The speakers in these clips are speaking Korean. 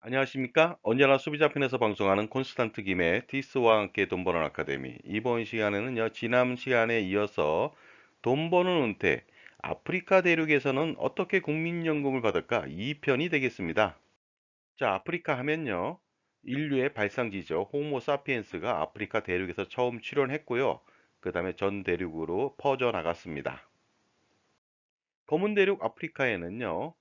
안녕하십니까? 언제나 소비자 편에서 방송하는 콘스탄트 김의 티스와 함께 돈 버는 아카데미. 이번 시간에는요, 지난 시간에 이어서 돈 버는 은퇴, 아프리카 대륙에서는 어떻게 국민연금을 받을까? 2편이 되겠습니다. 자, 아프리카 하면요, 인류의 발상지죠. 호모 사피엔스가 아프리카 대륙에서 처음 출현했고요. 그 다음에 전 대륙으로 퍼져나갔습니다. 검은 대륙 아프리카에는요,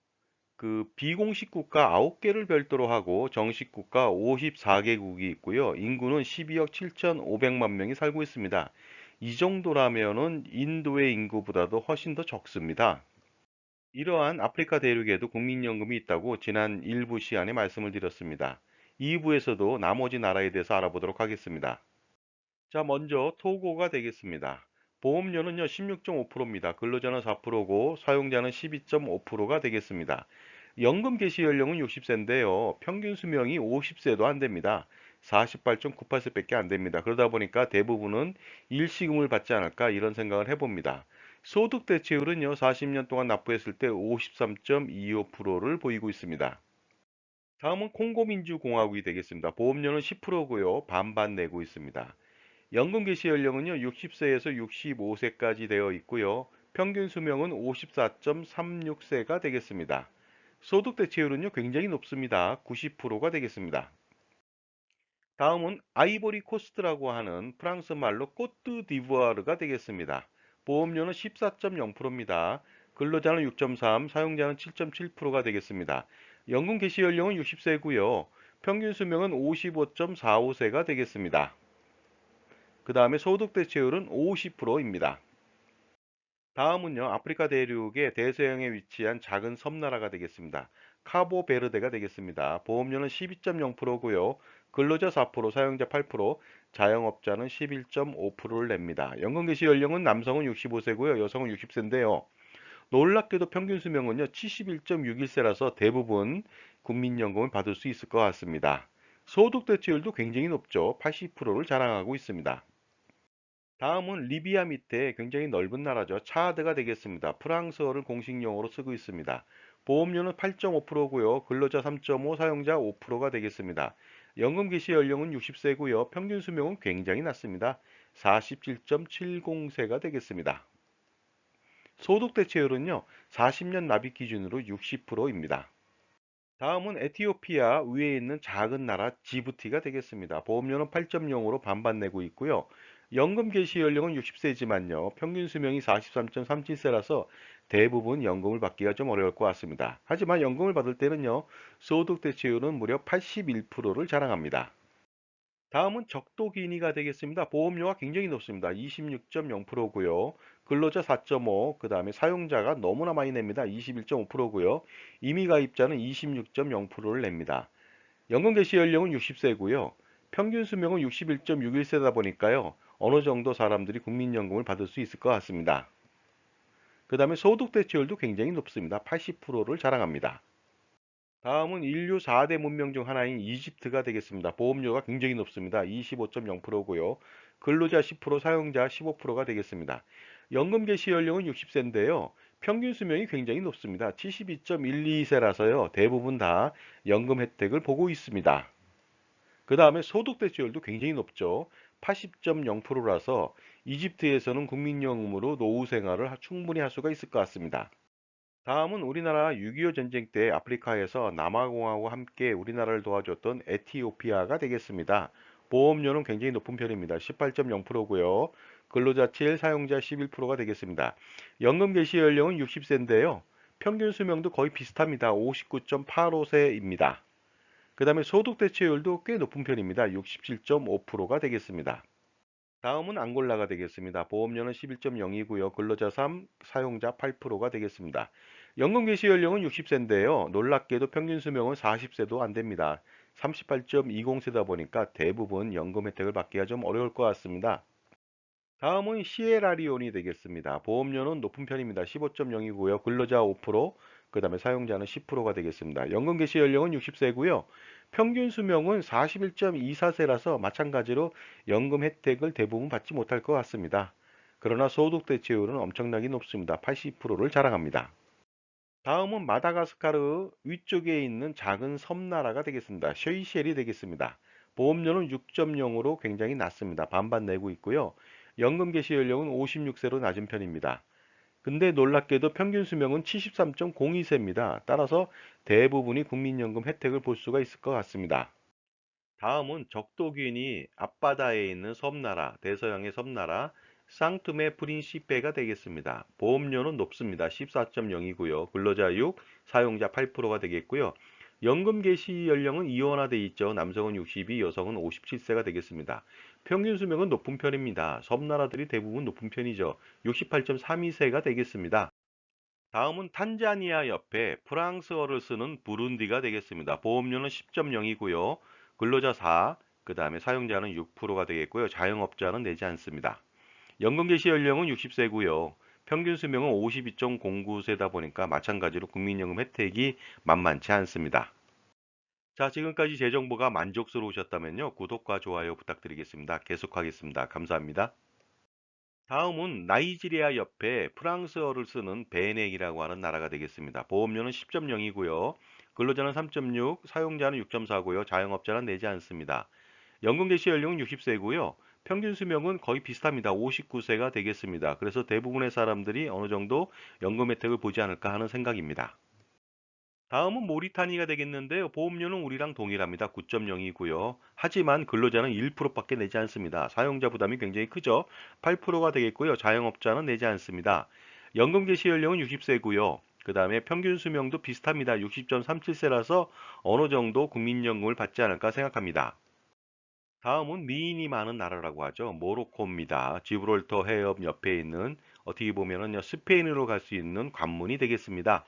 비공식 국가 9개를 별도로 하고 정식 국가 54개국이 있고요. 인구는 12억 7,500만 명이 살고 있습니다. 이 정도라면은 인도의 인구보다도 훨씬 더 적습니다. 이러한 아프리카 대륙에도 국민연금이 있다고 지난 일부 시간에 말씀을 드렸습니다. 2부에서도 나머지 나라에 대해서 알아보도록 하겠습니다. 자, 먼저 토고가 되겠습니다. 보험료는요, 16.5%입니다. 근로자는 4%고 사용자는 12.5%가 되겠습니다. 연금 개시 연령은 60세인데요. 평균 수명이 50세도 안 됩니다. 48.98세밖에 안 됩니다. 그러다 보니까 대부분은 일시금을 받지 않을까 이런 생각을 해봅니다. 소득 대체율은요, 40년 동안 납부했을 때 53.25%를 보이고 있습니다. 다음은 콩고민주공화국이 되겠습니다. 보험료는 10%고요. 반반 내고 있습니다. 연금 개시 연령은요, 60세에서 65세까지 되어 있고요. 평균 수명은 54.36세가 되겠습니다. 소득 대체율은요, 굉장히 높습니다. 90%가 되겠습니다. 다음은 아이보리 코스트라고 하는 프랑스 말로 꼬뜨 디부아르가 되겠습니다. 보험료는 14.0%입니다. 근로자는 6.3, 사용자는 7.7%가 되겠습니다. 연금 개시 연령은 60세고요. 평균 수명은 55.45세가 되겠습니다. 그 다음에 소득 대체율은 50%입니다. 다음은요, 아프리카 대륙의 대서양에 위치한 작은 섬나라가 되겠습니다. 카보베르데가 되겠습니다. 보험료는 12.0%고요. 근로자 4%, 사용자 8%, 자영업자는 11.5%를 냅니다. 연금 개시 연령은 남성은 65세고요. 여성은 60세인데요. 놀랍게도 평균 수명은요, 71.61세라서 대부분 국민연금을 받을 수 있을 것 같습니다. 소득 대체율도 굉장히 높죠. 80%를 자랑하고 있습니다. 다음은 리비아 밑에 굉장히 넓은 나라죠. 차드가 되겠습니다. 프랑스어를 공식 용어로 쓰고 있습니다. 보험료는 8.5%고요. 근로자 3.5, 사용자 5%가 되겠습니다. 연금 개시 연령은 60세고요. 평균 수명은 굉장히 낮습니다. 47.70세가 되겠습니다. 소득 대체율은요. 40년 납입 기준으로 60%입니다. 다음은 에티오피아 위에 있는 작은 나라 지부티가 되겠습니다. 보험료는 8.0으로 반반 내고 있고요. 연금 개시 연령은 60세지만요. 평균 수명이 43.37세라서 대부분 연금을 받기가 좀 어려울 것 같습니다. 하지만 연금을 받을 때는요. 소득 대체율은 무려 81%를 자랑합니다. 다음은 적도기니가 되겠습니다. 보험료가 굉장히 높습니다. 26.0%고요. 근로자 4.5, 그 다음에 사용자가 너무나 많이 냅니다. 21.5%고요. 임의 가입자는 26.0%를 냅니다. 연금 개시 연령은 60세고요. 평균 수명은 61.61세다 보니까요. 어느 정도 사람들이 국민연금을 받을 수 있을 것 같습니다. 그 다음에 소득 대체율도 굉장히 높습니다. 80%를 자랑합니다. 다음은 인류 4대 문명 중 하나인 이집트가 되겠습니다. 보험료가 굉장히 높습니다. 25.0%고요. 근로자 10%, 사용자 15%가 되겠습니다. 연금 개시 연령은 60세인데요. 평균 수명이 굉장히 높습니다. 72.12세라서요. 대부분 다 연금 혜택을 보고 있습니다. 그 다음에 소득 대체율도 굉장히 높죠. 80.0%라서 이집트에서는 국민연금으로 노후 생활을 충분히 할 수가 있을 것 같습니다. 다음은 우리나라 6.25 전쟁 때 아프리카에서 남아공하고 함께 우리나라를 도와줬던 에티오피아가 되겠습니다. 보험료는 굉장히 높은 편입니다. 18.0%고요. 근로자 7, 사용자 11%가 되겠습니다. 연금 개시 연령은 60세인데요. 평균 수명도 거의 비슷합니다. 59.85세입니다. 그 다음에 소득 대체율도 꽤 높은 편입니다. 67.5%가 되겠습니다. 다음은 앙골라가 되겠습니다. 보험료는 11.0이고요. 근로자 3, 사용자 8%가 되겠습니다. 연금 개시 연령은 60세인데요. 놀랍게도 평균 수명은 40세도 안 됩니다. 38.20세다 보니까 대부분 연금 혜택을 받기가 좀 어려울 것 같습니다. 다음은 시에라리온이 되겠습니다. 보험료는 높은 편입니다. 15.0이고요. 근로자 5%, 그 다음에 사용자는 10%가 되겠습니다. 연금 개시 연령은 60세고요. 평균 수명은 41.24세라서 마찬가지로 연금 혜택을 대부분 받지 못할 것 같습니다. 그러나 소득 대체율은 엄청나게 높습니다. 80%를 자랑합니다. 다음은 마다가스카르 위쪽에 있는 작은 섬나라가 되겠습니다. 셰이셸이 되겠습니다. 보험료는 6.0으로 굉장히 낮습니다. 반반 내고 있고요. 연금 개시 연령은 56세로 낮은 편입니다. 근데 놀랍게도 평균 수명은 73.02세입니다. 따라서 대부분이 국민연금 혜택을 볼 수가 있을 것 같습니다. 다음은 적도균이 앞바다에 있는 섬나라, 대서양의 섬나라, 상투메 프린시페가 되겠습니다. 보험료는 높습니다. 14.0이고요. 근로자 6, 사용자 8%가 되겠고요. 연금 개시 연령은 이원화돼 있죠. 남성은 62, 여성은 57세가 되겠습니다. 평균 수명은 높은 편입니다. 섬나라들이 대부분 높은 편이죠. 68.32세가 되겠습니다. 다음은 탄자니아 옆에 프랑스어를 쓰는 부룬디가 되겠습니다. 보험료는 10.0이고요. 근로자 4, 그 다음에 사용자는 6%가 되겠고요. 자영업자는 내지 않습니다. 연금 개시 연령은 60세고요. 평균 수명은 52.09세다 보니까 마찬가지로 국민연금 혜택이 만만치 않습니다. 자, 지금까지 제 정보가 만족스러우셨다면요. 구독과 좋아요 부탁드리겠습니다. 계속하겠습니다. 감사합니다. 다음은 나이지리아 옆에 프랑스어를 쓰는 베넥이라고 하는 나라가 되겠습니다. 보험료는 10.0이고요. 근로자는 3.6, 사용자는 6.4고요. 자영업자는 내지 않습니다. 연금 개시 연령은 60세고요. 평균 수명은 거의 비슷합니다. 59세가 되겠습니다. 그래서 대부분의 사람들이 어느 정도 연금 혜택을 보지 않을까 하는 생각입니다. 다음은 모리타니가 되겠는데요. 보험료는 우리랑 동일합니다. 9.0이고요. 하지만 근로자는 1%밖에 내지 않습니다. 사용자 부담이 굉장히 크죠. 8%가 되겠고요. 자영업자는 내지 않습니다. 연금 개시 연령은 60세고요. 그 다음에 평균 수명도 비슷합니다. 60.37세라서 어느 정도 국민연금을 받지 않을까 생각합니다. 다음은 미인이 많은 나라라고 하죠. 모로코입니다. 지브롤터 해협 옆에 있는 어떻게 보면은 스페인으로 갈 수 있는 관문이 되겠습니다.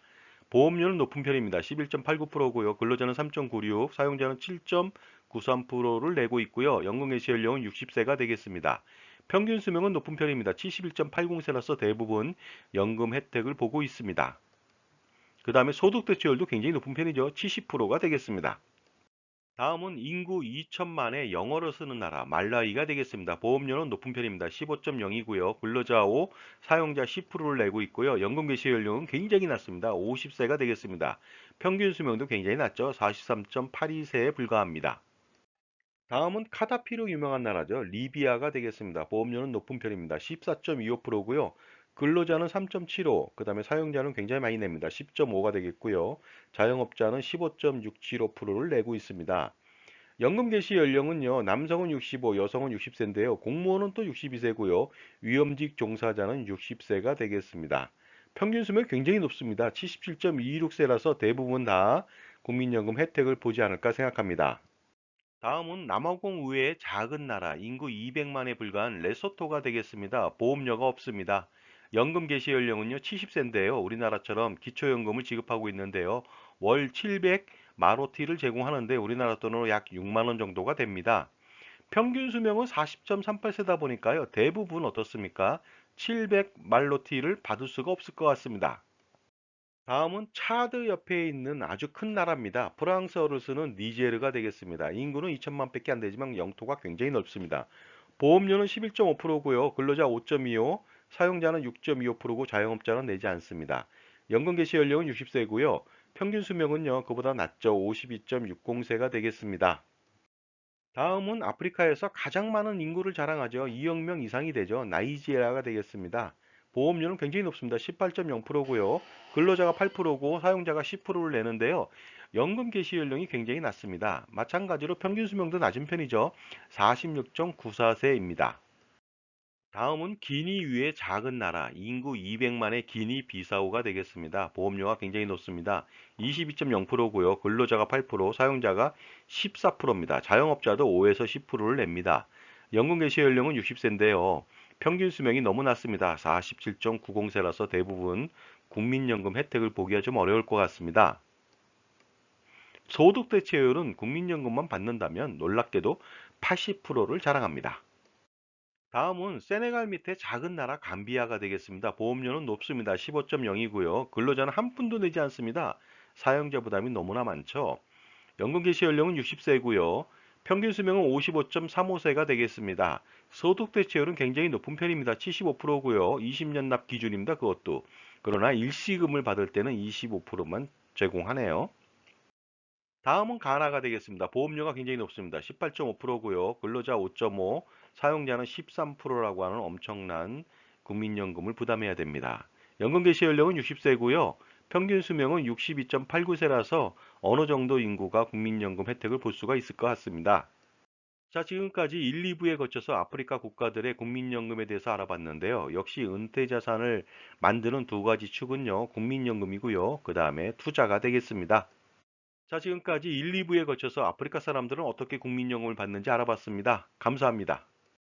보험료는 높은 편입니다. 11.89%고요. 근로자는 3.96, 사용자는 7.93%를 내고 있고요. 연금 개시 연령은 60세가 되겠습니다. 평균 수명은 높은 편입니다. 71.80세라서 대부분 연금 혜택을 보고 있습니다. 그 다음에 소득 대체율도 굉장히 높은 편이죠. 70%가 되겠습니다. 다음은 인구 2천만의 영어를 쓰는 나라 말라위가 되겠습니다. 보험료는 높은 편입니다. 15.0이고요. 근로자 5, 사용자 10%를 내고 있고요. 연금 개시 연령은 굉장히 낮습니다. 50세가 되겠습니다. 평균 수명도 굉장히 낮죠. 43.82세에 불과합니다. 다음은 카다피로 유명한 나라죠. 리비아가 되겠습니다. 보험료는 높은 편입니다. 14.25%고요. 근로자는 3.75, 그 다음에 사용자는 굉장히 많이 냅니다. 10.5가 되겠고요. 자영업자는 15.675%를 내고 있습니다. 연금 개시 연령은요, 남성은 65, 여성은 60세인데요. 공무원은 또 62세고요. 위험직 종사자는 60세가 되겠습니다. 평균 수명 굉장히 높습니다. 77.26세라서 대부분 다 국민연금 혜택을 보지 않을까 생각합니다. 다음은 남아공 의외의 작은 나라, 인구 200만에 불과한 레소토가 되겠습니다. 보험료가 없습니다. 연금 개시 연령은요, 70세인데요. 우리나라처럼 기초연금을 지급하고 있는데요. 월 700 마로티를 제공하는데 우리나라 돈으로 약 6만 원 정도가 됩니다. 평균 수명은 40.38세다 보니까요. 대부분 어떻습니까? 700 말로티를 받을 수가 없을 것 같습니다. 다음은 차드 옆에 있는 아주 큰 나라입니다. 프랑스어를 쓰는 니제르가 되겠습니다. 인구는 2천만 밖에 안 되지만 영토가 굉장히 넓습니다. 보험료는 11.5%고요. 근로자 5.25, 사용자는 6.25%고 자영업자는 내지 않습니다. 연금 개시 연령은 60세고요. 평균 수명은요, 그보다 낮죠. 52.60세가 되겠습니다. 다음은 아프리카에서 가장 많은 인구를 자랑하죠. 2억 명 이상이 되죠. 나이지리아가 되겠습니다. 보험료는 굉장히 높습니다. 18.0%고요. 근로자가 8%고 사용자가 10%를 내는데요. 연금 개시 연령이 굉장히 낮습니다. 마찬가지로 평균 수명도 낮은 편이죠. 46.94세입니다. 다음은 기니 위의 작은 나라, 인구 200만의 기니 비사우가 되겠습니다. 보험료가 굉장히 높습니다. 22.0%고요. 근로자가 8%, 사용자가 14%입니다. 자영업자도 5에서 10%를 냅니다. 연금 개시 연령은 60세인데요. 평균 수명이 너무 낮습니다. 47.90세라서 대부분 국민연금 혜택을 보기가 좀 어려울 것 같습니다. 소득 대체율은 국민연금만 받는다면 놀랍게도 80%를 자랑합니다. 다음은 세네갈 밑에 작은 나라 감비아가 되겠습니다. 보험료는 높습니다. 15.0이고요. 근로자는 한 푼도 내지 않습니다. 사용자 부담이 너무나 많죠. 연금 개시 연령은 60세고요. 평균 수명은 55.35세가 되겠습니다. 소득 대체율은 굉장히 높은 편입니다. 75%고요. 20년 납 기준입니다. 그것도. 그러나 일시금을 받을 때는 25%만 제공하네요. 다음은 가나가 되겠습니다. 보험료가 굉장히 높습니다. 18.5%고요. 근로자 5.5, 사용자는 13%라고 하는 엄청난 국민연금을 부담해야 됩니다. 연금 개시 연령은 60세고요. 평균 수명은 62.89세라서 어느 정도 인구가 국민연금 혜택을 볼 수가 있을 것 같습니다. 자, 지금까지 1, 2부에 거쳐서 아프리카 국가들의 국민연금에 대해서 알아봤는데요. 역시 은퇴 자산을 만드는 두 가지 축은요, 국민연금이고요. 그 다음에 투자가 되겠습니다. 자, 지금까지 1, 2부에 거쳐서 아프리카 사람들은 어떻게 국민연금을 받는지 알아봤습니다. 감사합니다.